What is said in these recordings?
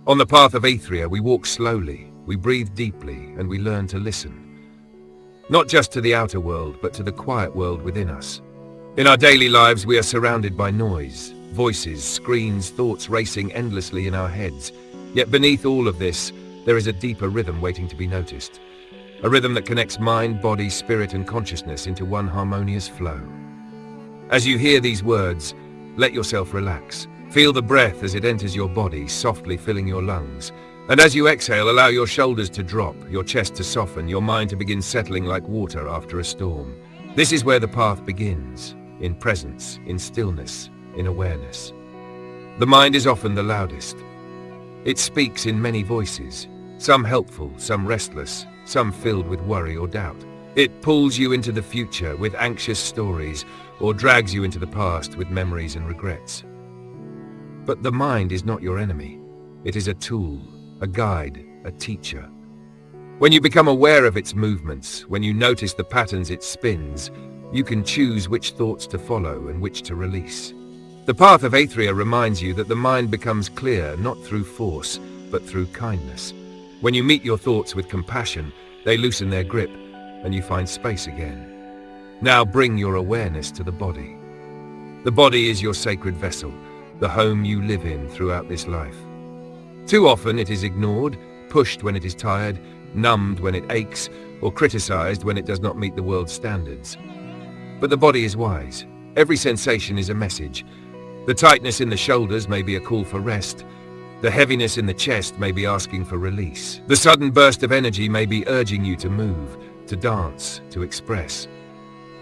On the Path of Aethria, we walk slowly, we breathe deeply, and we learn to listen. Not just to the outer world, but to the quiet world within us. In our daily lives, we are surrounded by noise, voices, screens, thoughts racing endlessly in our heads. Yet beneath all of this, there is a deeper rhythm waiting to be noticed. A rhythm that connects mind, body, spirit, and consciousness into one harmonious flow. As you hear these words, let yourself relax. Feel the breath as it enters your body, softly filling your lungs. And as you exhale, allow your shoulders to drop, your chest to soften, your mind to begin settling like water after a storm. This is where the path begins, in presence, in stillness, in awareness. The mind is often the loudest. It speaks in many voices, some helpful, some restless, some filled with worry or doubt. It pulls you into the future with anxious stories, or drags you into the past with memories and regrets. But the mind is not your enemy. It is a tool, a guide, a teacher. When you become aware of its movements, when you notice the patterns it spins, you can choose which thoughts to follow and which to release. The Path of Aethria reminds you that the mind becomes clear not through force, but through kindness. When you meet your thoughts with compassion, they loosen their grip, and you find space again. Now bring your awareness to the body. The body is your sacred vessel, the home you live in throughout this life. Too often it is ignored, pushed when it is tired, numbed when it aches, or criticized when it does not meet the world's standards. But the body is wise. Every sensation is a message. The tightness in the shoulders may be a call for rest. The heaviness in the chest may be asking for release. The sudden burst of energy may be urging you to move, to dance, to express.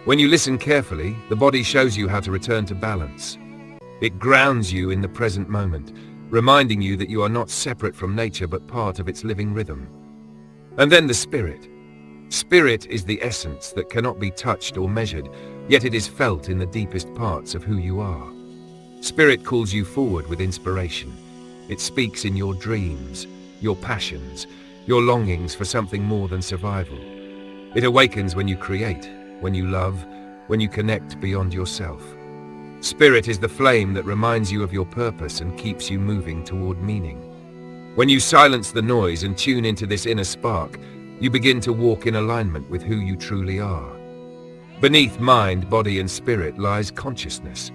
When you listen carefully, the body shows you how to return to balance. It grounds you in the present moment, reminding you that you are not separate from nature but part of its living rhythm. And then the spirit. Spirit is the essence that cannot be touched or measured, yet it is felt in the deepest parts of who you are. Spirit calls you forward with inspiration. It speaks in your dreams, your passions, your longings for something more than survival. It awakens when you create, when you love, when you connect beyond yourself. Spirit is the flame that reminds you of your purpose and keeps you moving toward meaning. When you silence the noise and tune into this inner spark, you begin to walk in alignment with who you truly are. Beneath mind, body, and spirit lies consciousness.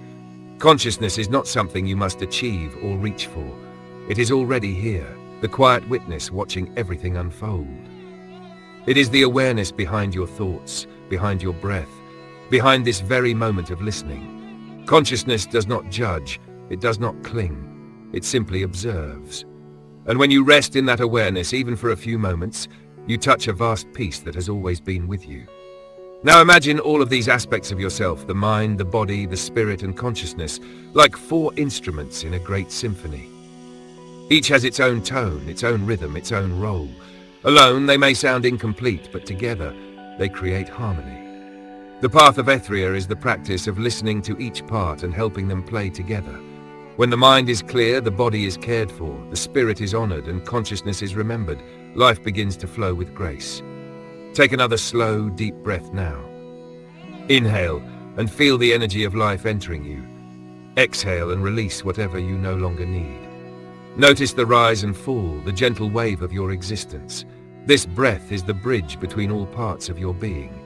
Consciousness is not something you must achieve or reach for. It is already here, the quiet witness watching everything unfold. It is the awareness behind your thoughts, behind your breath, behind this very moment of listening. Consciousness does not judge, it does not cling, it simply observes. And when you rest in that awareness, even for a few moments, you touch a vast peace that has always been with you. Now imagine all of these aspects of yourself, the mind, the body, the spirit, and consciousness, like 4 instruments in a great symphony. Each has its own tone, its own rhythm, its own role. Alone, they may sound incomplete, but together, they create harmony. The Path of Aethria is the practice of listening to each part and helping them play together. When the mind is clear, the body is cared for, the spirit is honored, and consciousness is remembered, life begins to flow with grace. Take another slow, deep breath now. Inhale and feel the energy of life entering you. Exhale and release whatever you no longer need. Notice the rise and fall, the gentle wave of your existence. This breath is the bridge between all parts of your being.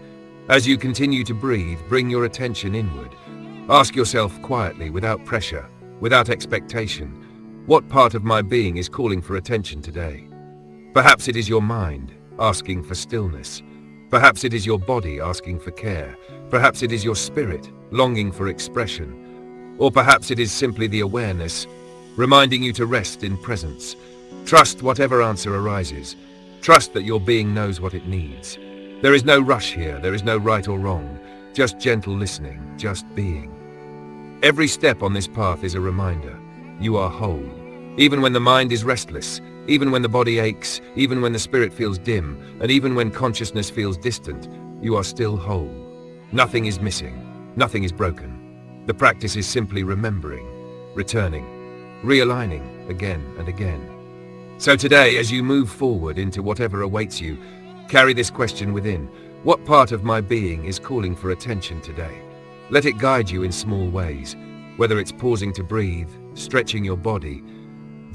As you continue to breathe, bring your attention inward. Ask yourself quietly, without pressure, without expectation, what part of my being is calling for attention today? Perhaps it is your mind, asking for stillness. Perhaps it is your body asking for care. Perhaps it is your spirit, longing for expression. Or perhaps it is simply the awareness, reminding you to rest in presence. Trust whatever answer arises. Trust that your being knows what it needs. There is no rush here, there is no right or wrong, just gentle listening, just being. Every step on this path is a reminder. You are whole. Even when the mind is restless, even when the body aches, even when the spirit feels dim, and even when consciousness feels distant, you are still whole. Nothing is missing, nothing is broken. The practice is simply remembering, returning, realigning again and again. So today, as you move forward into whatever awaits you, carry this question within. What part of my being is calling for attention today? Let it guide you in small ways, whether it's pausing to breathe, stretching your body,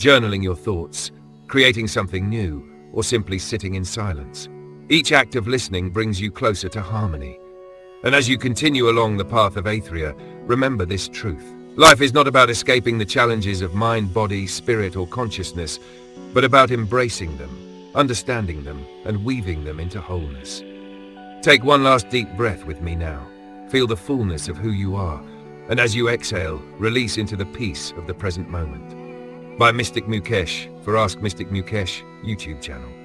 journaling your thoughts, creating something new, or simply sitting in silence. Each act of listening brings you closer to harmony. And as you continue along the path of Aethria, remember this truth. Life is not about escaping the challenges of mind, body, spirit, or consciousness, but about embracing them, understanding them, and weaving them into wholeness. Take one last deep breath with me now. Feel the fullness of who you are, and as you exhale, release into the peace of the present moment. By Mystic Mukesh for Ask Mystic Mukesh YouTube channel.